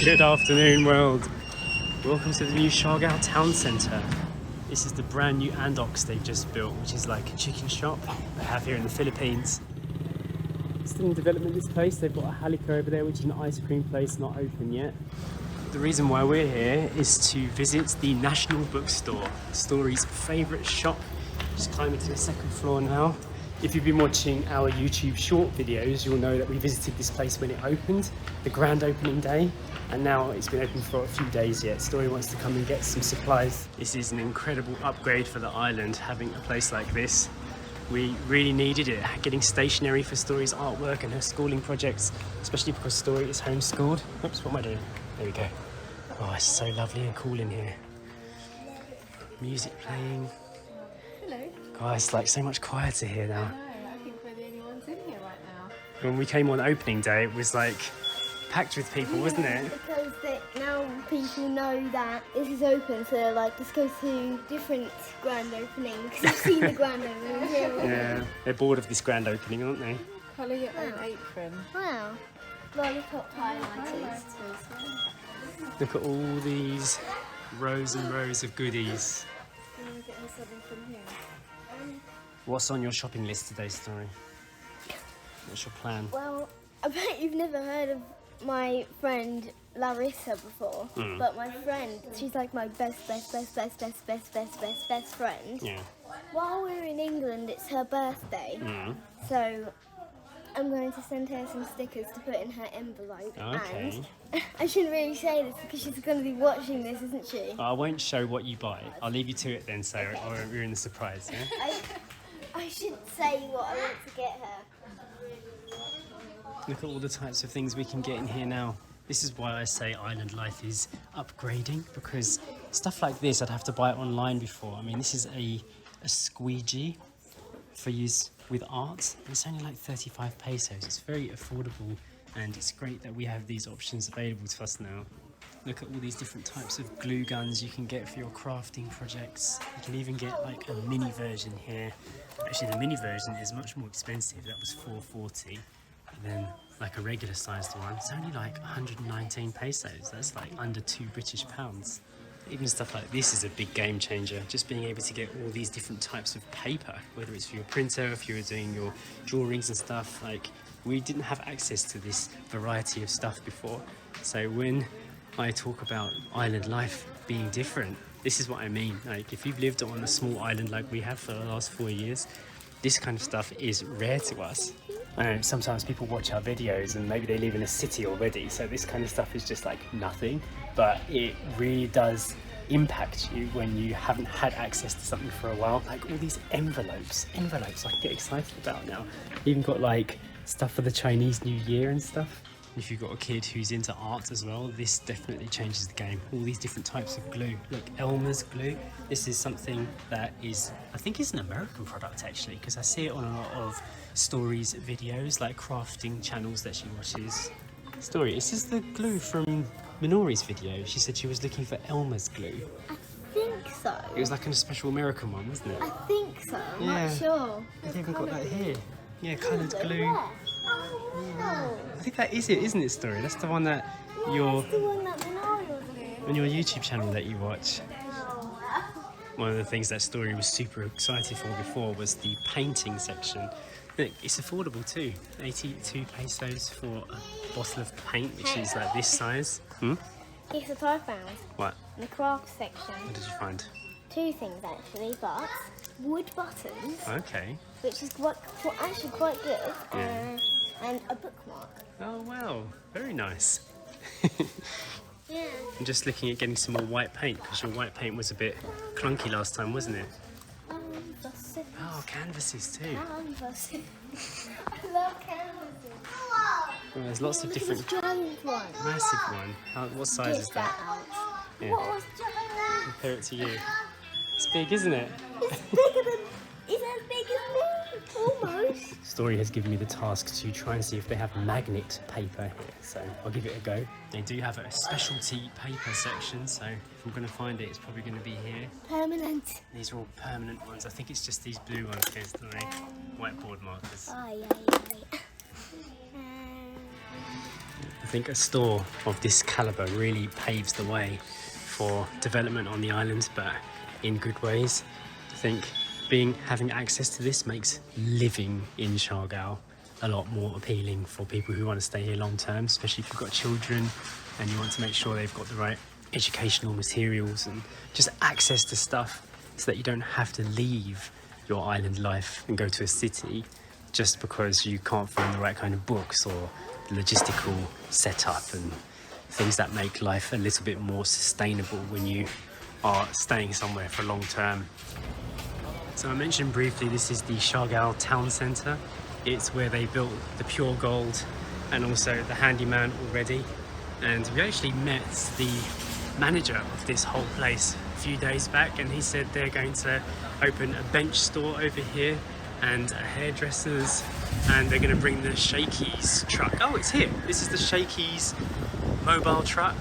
Good afternoon, world. Welcome to the new Siargao town centre. This is the brand new Andox they've just built, which is like a chicken shop they have here in the Philippines. Still in development, this place. They've got a Halika over there, which is an ice cream place, not open yet. The reason why we're here is to visit the National Bookstore, Story's favourite shop. Just climbing to the second floor now. If you've been watching our YouTube short videos, you'll know that we visited this place when it opened, the grand opening day, and now it's been open for a few days yet. Story wants to come and get some supplies. This is an incredible upgrade for the island, having a place like this. We really needed it, getting stationery for Story's artwork and her schooling projects, especially because Story is homeschooled. Oops, what am I doing? There we go. Oh, it's so lovely and cool in here. Music playing. Hello. Oh, it's like so much quieter here now. I know, I think we're the only ones in here right now. When we came on opening day, it was like packed with people, wasn't it? Because now people know that this is open, so they're like, let's go to different grand openings. You've seen the grand opening here. Yeah, they're bored of this grand opening, aren't they? Colour your own apron. Wow. Lollipop highlighters. Look at all these rows and rows of goodies. Can you get me something from here? What's on your shopping list today, Story? What's your plan? Well, I bet you've never heard of my friend Larissa before, but my friend, she's like my best friend. Yeah. While we're in England, it's her birthday, so I'm going to send her some stickers to put in her envelope. Okay. And I shouldn't really say this because she's going to be watching this, isn't she? I won't show what you buy. I'll leave you to it then, Sarah, or we're in the surprise, yeah? I should say what I want to get her. Look at all the types of things we can get in here now. This is why I say island life is upgrading, because stuff like this I'd have to buy it online before. I mean, this is a squeegee for use with art. It's only like 35 pesos. It's very affordable, and it's great that we have these options available to us now. Look at all these different types of glue guns you can get for your crafting projects. You can even get like a mini version here. Actually, the mini version is much more expensive. That was $4.40. And then like a regular sized one, it's only like 119 pesos. That's like under £2 British. Even stuff like this is a big game changer. Just being able to get all these different types of paper, whether it's for your printer, if you were doing your drawings and stuff. Like, we didn't have access to this variety of stuff before. So when I talk about island life being different, this is what I mean. Like, if you've lived on a small island like we have for the last 4 years, this kind of stuff is rare to us. I know sometimes people watch our videos and maybe they live in a city already, so this kind of stuff is just like nothing, but it really does impact you when you haven't had access to something for a while. Like all these envelopes I can get excited about now. Even got like stuff for the Chinese New Year and stuff. If you've got a kid who's into art as well, this definitely changes the game. All these different types of glue. Look, Elmer's glue. This is something that is, I think it's an American product actually, because I see it on a lot of Story's videos, like crafting channels that she watches. Story, is this the glue from Minori's video? She said she was looking for Elmer's glue. I think so. It was like a special American one, wasn't it? I think so. I'm not sure. They've even got that here. Yeah, coloured glue. Oh, I think that is it, isn't it, Story? That's the one that your that's the one that Minori was in. on your YouTube channel that you watch. One of the things that Story was super excited for before was the painting section. Look, it's affordable too. 82 pesos for a bottle of paint, which is like this size. Guess what I found? What? In the craft section. What did you find? Two things actually, but wood buttons, Okay. which is actually quite good, Yeah. and a bookmark. Oh wow, very nice. Yeah. I'm just looking at getting some more white paint, because your white paint was a bit clunky last time, wasn't it? Canvases. Oh, canvases too. Canvases. I love canvases. Well, there's lots of different. Look at this giant one. Massive one. What size is Get that? out. Yeah. What was giant? Compare it to you. It's big, isn't it? It's bigger than. It's as big as me. Almost. Story has given me the task to try and see if they have magnet paper here, so I'll give it a go. They do have a specialty paper section, so if I'm going to find it, it's probably going to be here. Permanent. These are all permanent ones. I think it's just these blue ones here, Story. Whiteboard markers. Oh, yeah. The think a store of this calibre really paves the way for development on the island, but in good ways. I think having access to this makes living in Siargao a lot more appealing for people who want to stay here long term, especially if you've got children and you want to make sure they've got the right educational materials and just access to stuff so that you don't have to leave your island life and go to a city just because you can't find the right kind of books or the logistical setup and things that make life a little bit more sustainable when you are staying somewhere for long term. So I mentioned briefly, this is the Siargao town centre. It's where they built the pure gold and also the handyman already. And we actually met the manager of this whole place a few days back, and he said they're going to open a bench store over here and a hairdressers, and they're going to bring the Shakey's truck. Oh, it's here. This is the Shakey's mobile truck.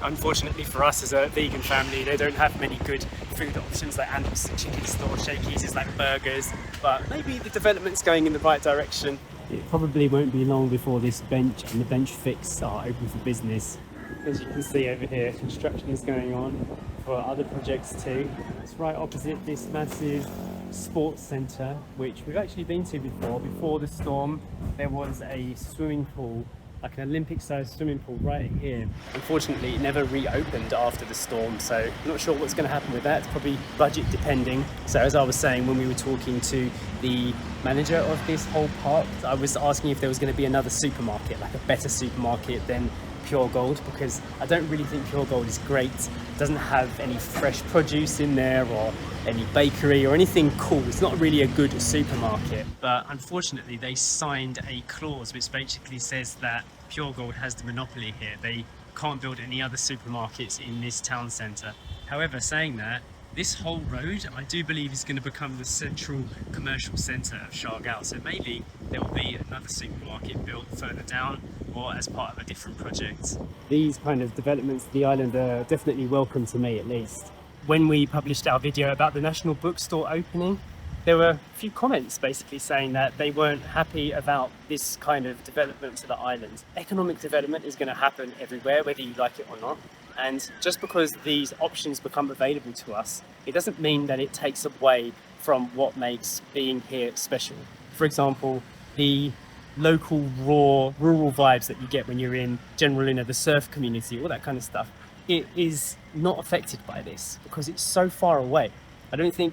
Unfortunately for us as a vegan family, they don't have many good food options like Andel's chicken store. Shakey's is like burgers, but maybe the development's going in the right direction. It probably won't be long before this bench and the bench fix are open for business. As you can see over here, construction is going on for other projects too. It's right opposite this massive sports centre, which we've actually been to before. Before the storm, there was a swimming pool, like an Olympic-sized swimming pool right here. Unfortunately, it never reopened after the storm, so I'm not sure what's going to happen with that. It's probably budget depending. So as I was saying, when we were talking to the manager of this whole park, I was asking if there was going to be another supermarket, like a better supermarket than Pure Gold, because I don't really think Pure Gold is great. It doesn't have any fresh produce in there or any bakery or anything cool. It's not really a good supermarket. But unfortunately, they signed a clause which basically says that Pure Gold has the monopoly here. They can't build any other supermarkets in this town centre. However, saying that, this whole road, I do believe, is going to become the central commercial centre of Siargao. So maybe there will be another supermarket built further down or as part of a different project. These kind of developments of the island are definitely welcome to me, at least. When we published our video about the National Bookstore opening, there were a few comments basically saying that they weren't happy about this kind of development to the island. Economic development is going to happen everywhere, whether you like it or not. And just because these options become available to us, it doesn't mean that it takes away from what makes being here special. For example, the local raw rural vibes that you get when you're in the surf community, all that kind of stuff, it is not affected by this because it's so far away. I don't think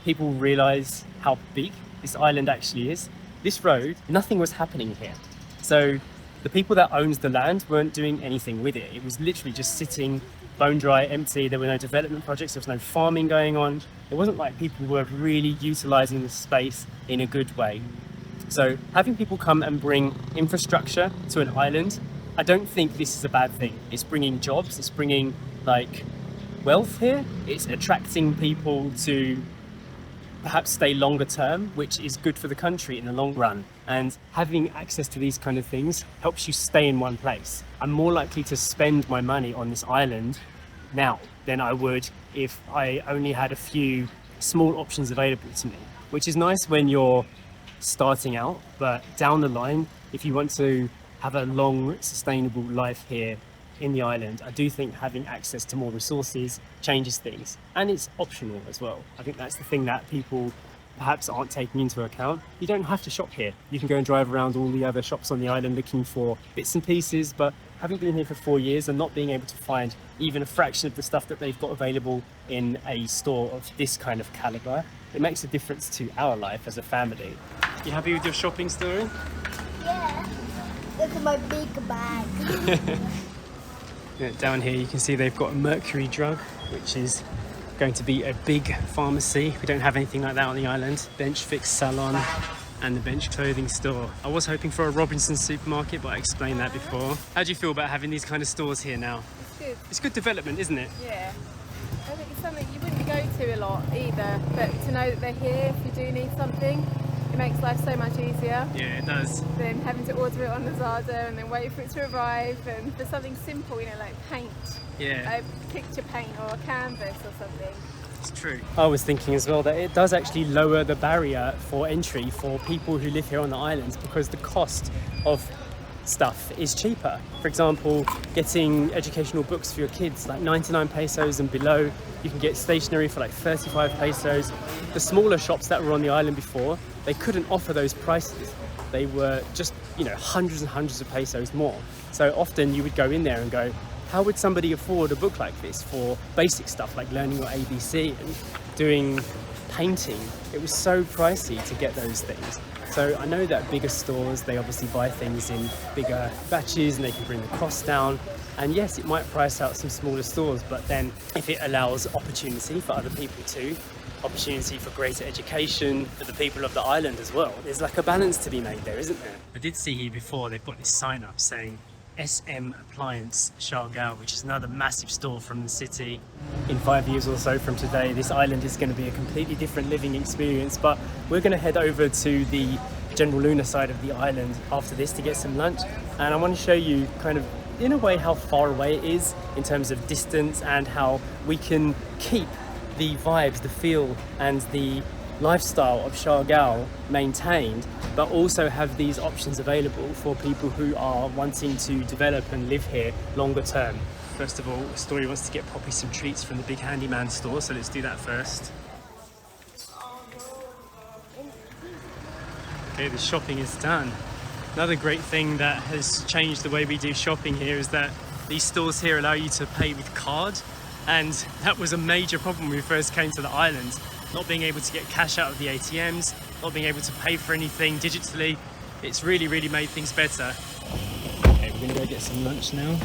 people realize how big this island actually is. This road, nothing was happening here. So the people that owns the land weren't doing anything with it. It was literally just sitting bone dry, empty. There were no development projects, there was no farming going on. It wasn't like people were really utilizing the space in a good way. So having people come and bring infrastructure to an island, I don't think this is a bad thing. It's bringing jobs, it's bringing like wealth here. It's attracting people to perhaps stay longer term, which is good for the country in the long run. And having access to these kind of things helps you stay in one place. I'm more likely to spend my money on this island now than I would if I only had a few small options available to me, which is nice when you're starting out, but down the line, if you want to have a long, sustainable life here in the island, I do think having access to more resources changes things, and it's optional as well. I think that's the thing that people perhaps aren't taking into account. You don't have to shop here. You can go and drive around all the other shops on the island looking for bits and pieces, but having been here for 4 years and not being able to find even a fraction of the stuff that they've got available in a store of this kind of calibre, it makes a difference to our life as a family. You happy with your shopping story? Yeah. Look at my big bag. Yeah, down here you can see they've got a Mercury Drug, which is going to be a big pharmacy. We don't have anything like that on the island. Bench Fix Salon and the Bench Clothing Store. I was hoping for a Robinsons supermarket, but I explained that before. How do you feel about having these kind of stores here now? It's good. It's good development, isn't it? Yeah. I think it's something you wouldn't go to a lot either, but to know that they're here if you do need something, it makes life so much easier. Yeah, it does. Than having to order it on Lazada and then wait for it to arrive, and for something simple, you know, like paint. Yeah. A picture paint or a canvas or something. It's true. I was thinking as well that it does actually lower the barrier for entry for people who live here on the island, because the cost of stuff is cheaper. For example, getting educational books for your kids, like 99 pesos and below. You can get stationery for like 35 pesos. The smaller shops that were on the island before, they couldn't offer those prices. They were just, you know, hundreds and hundreds of pesos more. So often you would go in there and go, how would somebody afford a book like this for basic stuff like learning your ABC and doing painting? It was so pricey to get those things. So I know that bigger stores, they obviously buy things in bigger batches and they can bring the cost down. And yes, it might price out some smaller stores, but then if it allows opportunity for other people too, opportunity for greater education for the people of the island as well, there's like a balance to be made there, isn't there? I did see here before, they've got this sign up saying SM Appliance Siargao, which is another massive store from the city. In 5 years or so from today, this island is going to be a completely different living experience, but we're going to head over to the General Luna side of the island after this to get some lunch, and I want to show you kind of in a way how far away it is in terms of distance and how we can keep the vibes, the feel and the lifestyle of Siargao maintained, but also have these options available for people who are wanting to develop and live here longer term. First of all, Story wants to get Poppy some treats from the big handyman store, so let's do that first. Okay, the shopping is done. Another great thing that has changed the way we do shopping here is that these stores here allow you to pay with card, and that was a major problem when we first came to the island. Not being able to get cash out of the ATMs, not being able to pay for anything digitally. It's really made things better. Okay, we're gonna go get some lunch now.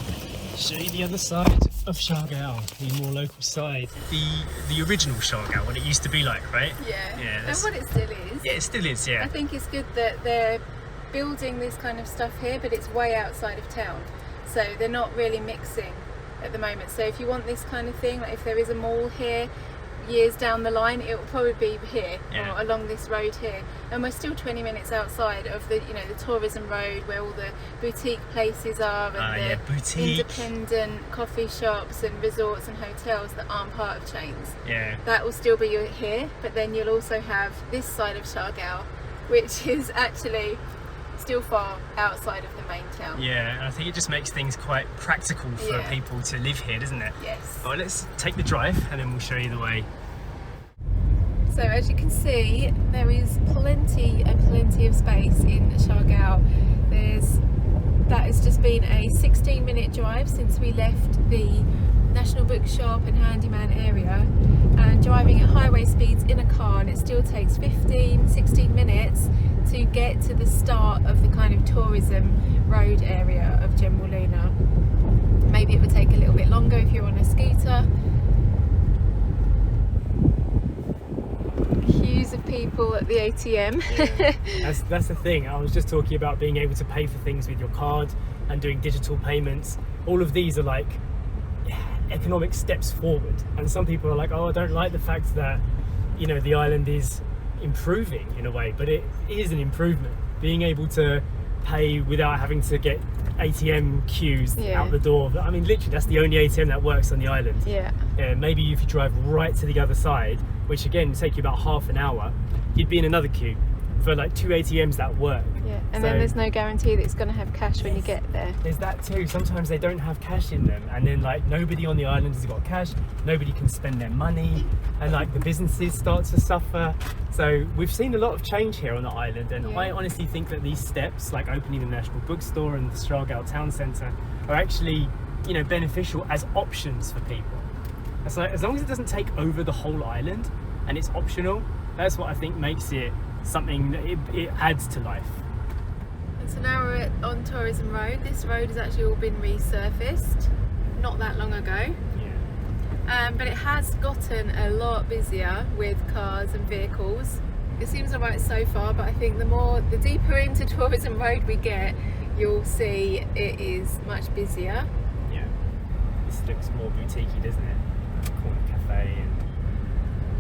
Show you the other side of Siargao, the more local side. The original Siargao, what it used to be like, right? Yeah, and what it still is. Yeah, it still is, yeah. I think it's good that they're building this kind of stuff here, but it's way outside of town. So they're not really mixing at the moment. So if you want this kind of thing, like if there is a mall here, years down the line it will probably be here, yeah, or along this road here, and we're still 20 minutes outside of the, you know, the tourism road where all the boutique places are and the independent coffee shops and resorts and hotels that aren't part of chains. Yeah, that will still be here, but then you'll also have this side of Siargao, which is actually still far outside of the main town. Yeah, and I think it just makes things quite practical for people to live here, doesn't it? Yes. Well, let's take the drive and then we'll show you the way. So as you can see, there is plenty of space in Siargao. That has just been a 16-minute drive since we left the National Bookshop and Handyman area, and driving at highway speeds in a car, and it still takes 16 minutes to get to the start of the kind of tourism road area of General Luna. Maybe it would take a little bit longer if you're on a scooter. Queues of people at the ATM. Yeah. That's the thing. I was just talking about being able to pay for things with your card and doing digital payments. All of these are like economic steps forward, and some people are like, oh, I don't like the fact that, you know, the island is improving in a way, but it is an improvement. Being able to pay without having to get ATM queues out the door. I mean, literally, that's the only ATM that works on the island. Yeah. Maybe if you drive right to the other side, which again would take you about half an hour, you'd be in another queue for like 2 ATMs that work. Yeah, and then there's no guarantee that it's going to have cash when you get there. There's that too. Sometimes they don't have cash in them, and then like nobody on the island has got cash, nobody can spend their money, and like the businesses start to suffer. So we've seen a lot of change here on the island, and I honestly think that these steps, like opening the National Bookstore and the Siargao Town Centre, are actually, you know, beneficial as options for people. So as long as it doesn't take over the whole island and it's optional, that's what I think makes it something that it adds to life. And so now we're on Tourism Road. This road has actually all been resurfaced not that long ago. But it has gotten a lot busier with cars and vehicles. It seems alright so far, but I think the deeper into Tourism Road we get, you'll see it is much busier. Yeah, this looks more boutiquey, doesn't it? Corner cafe.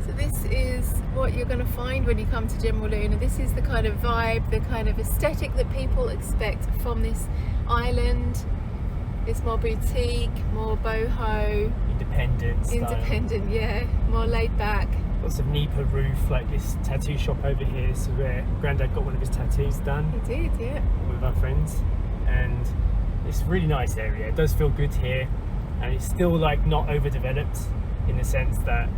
So this is what you're going to find when you come to General Luna. This is the kind of vibe, the kind of aesthetic that people expect from this island. It's more boutique, more boho. Independent, yeah. More laid back. Lots of Nipa roof, like this tattoo shop over here. So where Grandad got one of his tattoos done. He did, yeah. With our friends. And really nice area. It does feel good here, and it's still like not overdeveloped in the sense that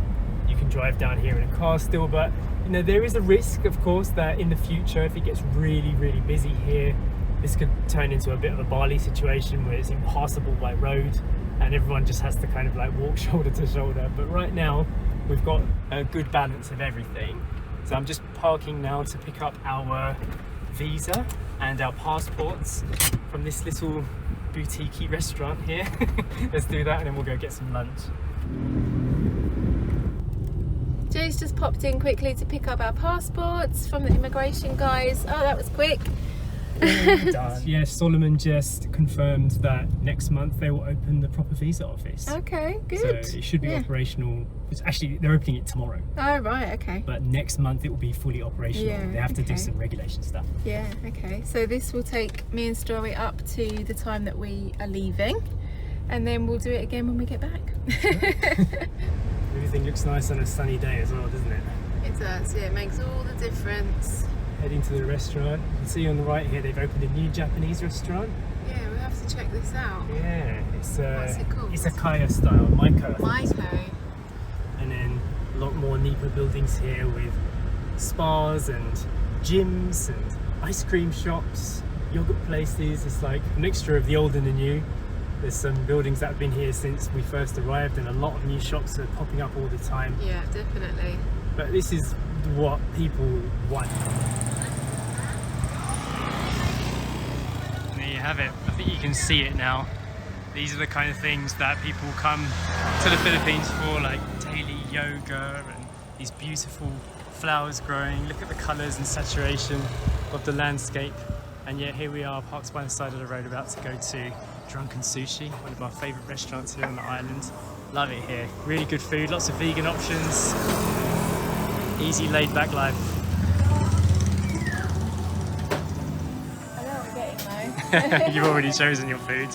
you can drive down here in a car still, but you know, there is a risk, of course, that in the future, if it gets really busy here, this could turn into a bit of a Bali situation where it's impassable by road and everyone just has to kind of like walk shoulder to shoulder. But right now we've got a good balance of everything. So I'm just parking now to pick up our visa and our passports from this little boutique restaurant here. Let's do that and then we'll go get some lunch. Jay's just popped in quickly to pick up our passports from the immigration guys. Oh, that was quick. Done. Yeah, Solomon just confirmed that next month they will open the proper visa office. Okay, good. So it should be operational. It's actually, they're opening it tomorrow. Oh, right, okay. But next month it will be fully operational. Yeah, they have to do okay. some regulation stuff. Yeah, okay. So this will take me and Story up to the time that we are leaving, and then we'll do it again when we get back. Everything looks nice on a sunny day as well, doesn't it? It does, yeah, it makes all the difference. Heading to the restaurant. You can see on the right here they've opened a new Japanese restaurant. Yeah, we have to check this out. Yeah, it's What's it called? It's a kaya style, Maiko. Maiko. And then a lot more Nipa buildings here with spas and gyms and ice cream shops, yogurt places. It's like a mixture of the old and the new. There's some buildings that have been here since we first arrived and a lot of new shops are popping up all the time. Yeah, definitely. But this is what people want. There you have it. I think you can see it now. These are the kind of things that people come to the Philippines for, like daily yoga and these beautiful flowers growing. Look at the colours and saturation of the landscape. And yet here we are, parked by the side of the road, about to go to Drunken Sushi, one of our favourite restaurants here on the island. Love it here. Really good food, lots of vegan options. Easy laid back life. I know what we're getting though. You've already chosen your food.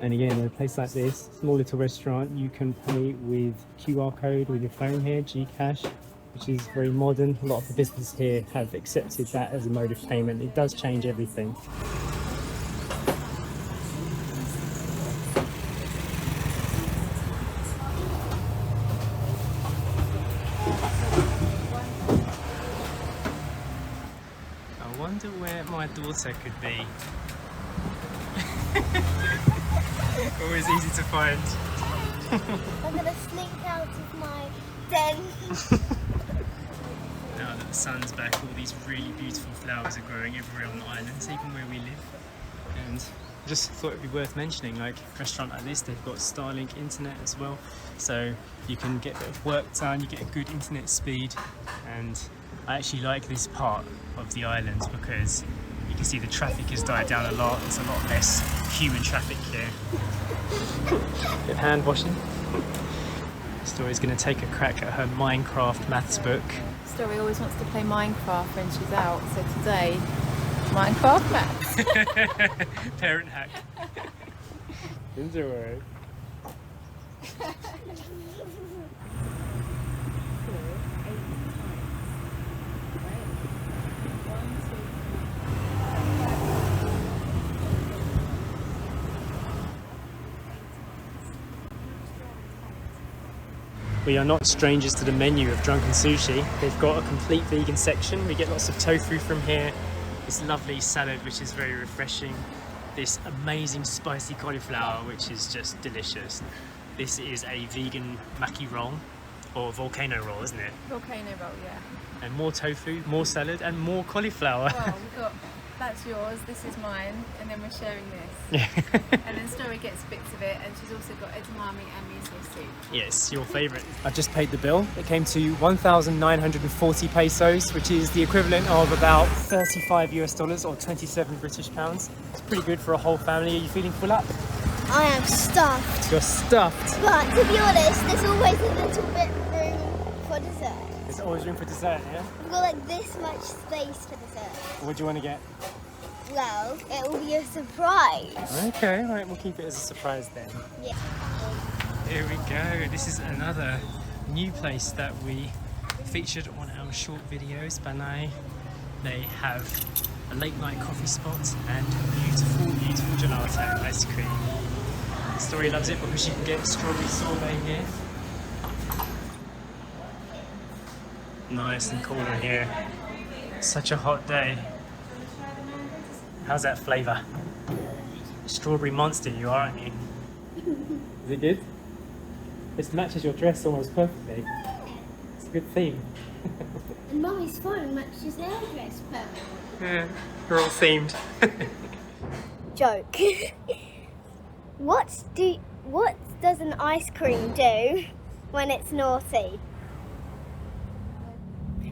And again, in a place like this, small little restaurant, you can pay with QR code with your phone here, Gcash, which is very modern. A lot of the businesses here have accepted that as a mode of payment. It does change everything. I wonder where my daughter could be. Always easy to find. I'm gonna slink out of my den. Now that the sun's back, all these really beautiful flowers are growing everywhere on the island, even where we live. And I just thought it'd be worth mentioning, like a restaurant like this, they've got Starlink internet as well. So you can get a bit of work done, you get a good internet speed. And I actually like this part of the island because you can see the traffic has died down a lot. There's a lot less human traffic here. Bit of hand washing. Story's going to take a crack at her Minecraft maths book. Story always wants to play Minecraft when she's out, so today, Minecraft maths. Parent hack. Enjoy. We are not strangers to the menu of Drunken Sushi. They've got a complete vegan section. We get lots of tofu from here. This lovely salad, which is very refreshing. This amazing spicy cauliflower, which is just delicious. This is a vegan maki roll, or volcano roll, isn't it? Volcano roll, yeah. And more tofu, more salad, and more cauliflower. Well, we've got, that's yours, this is mine, and then we're sharing this. Yeah. And then Story gets bits of it, and she's also got edamame and miso soup. Yes, your favourite. I just paid the bill. It came to 1,940 pesos, which is the equivalent of about 35 US dollars or 27 British pounds. It's pretty good for a whole family. Are you feeling full up? I am stuffed. You're stuffed. But to be honest, there's always a little bit room for dessert. There's always room for dessert, yeah? We've got like this much space for dessert. What do you want to get? Well, it will be a surprise. Okay, all right, we'll keep it as a surprise then. Yeah. Here we go. This is another new place that we featured on our short videos. Banai. They have a late night coffee spot, and beautiful, beautiful gelato ice cream. Story loves it because you can get strawberry sorbet here. Nice and cool in here. Such a hot day. How's that flavour? Strawberry monster you are, aren't you? Is it good? This matches your dress almost perfectly. It's a good theme. And Mummy's phone matches their dress perfectly. Yeah, we're all themed. Joke. What does an ice cream do when it's naughty?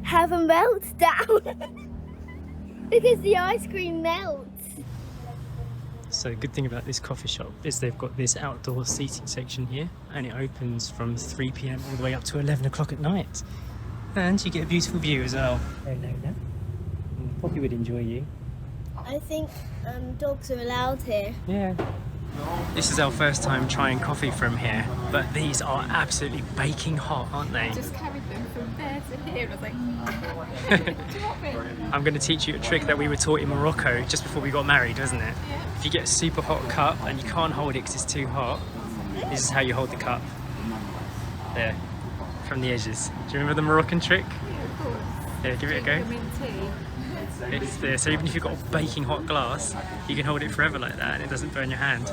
Have a meltdown. Because the ice cream melts. So the good thing about this coffee shop is they've got this outdoor seating section here, and it opens from 3 p.m. all the way up to 11 o'clock at night. And you get a beautiful view as well. Hello, Lola. Poppy would enjoy you. I think dogs are allowed here. Yeah. This is our first time trying coffee from here, but these are absolutely baking hot, aren't they? Just carried them from there to here. I was like, drop it. I'm going to teach you a trick that we were taught in Morocco just before we got married, wasn't it? Yeah. If you get a super hot cup and you can't hold it because it's too hot, this is how you hold the cup. There, from the edges. Do you remember the Moroccan trick? Yeah, of course. Yeah, give it a go. Mint tea. It's there, so even if you've got a baking hot glass, you can hold it forever like that and it doesn't burn your hand.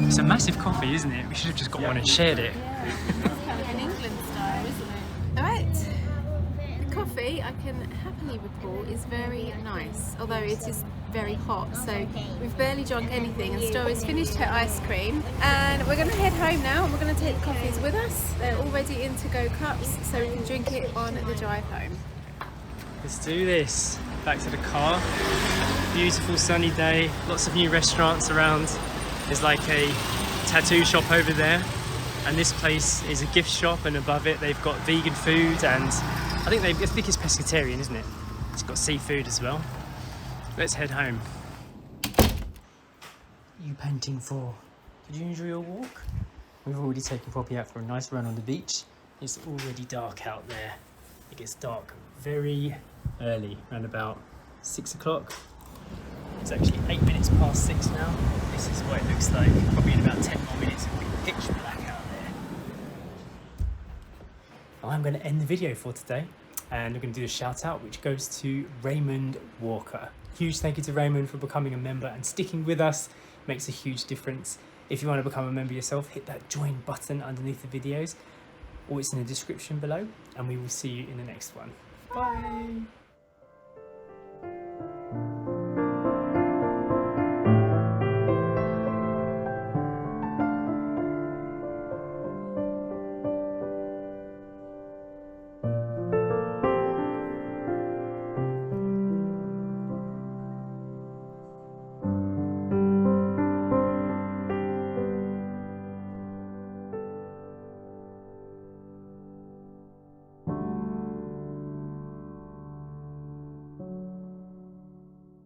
It's a massive coffee, isn't it? We should have just got one and shared it. Yeah, it's kind of an England style, isn't it? Alright, the coffee, I can happily report, is very nice, although it is very hot, so we've barely drunk anything, and Story's finished her ice cream, and we're going to head home now, and we're going to take the coffees with us. They're already in to-go cups, so we can drink it on the drive home. Let's do this. Back to the car. Beautiful sunny day, lots of new restaurants around. There's like a tattoo shop over there, and this place is a gift shop, and above it they've got vegan food, and I think it's pescatarian, isn't it? It's got seafood as well. Let's head home. You panting for? Did you enjoy your walk? We've already taken Poppy out for a nice run on the beach. It's already dark out there. It gets dark very early, around about 6 o'clock. It's actually 8 minutes past 6 now. This is what it looks like. Probably in about 10 more minutes it'll be pitch black out there. I'm going to end the video for today, and we're going to do a shout out which goes to Raymond Walker. Huge thank you to Raymond for becoming a member and sticking with us. Makes a huge difference. If you want to become a member yourself, hit that join button underneath the videos, or it's in the description below, and we will see you in the next one. Bye!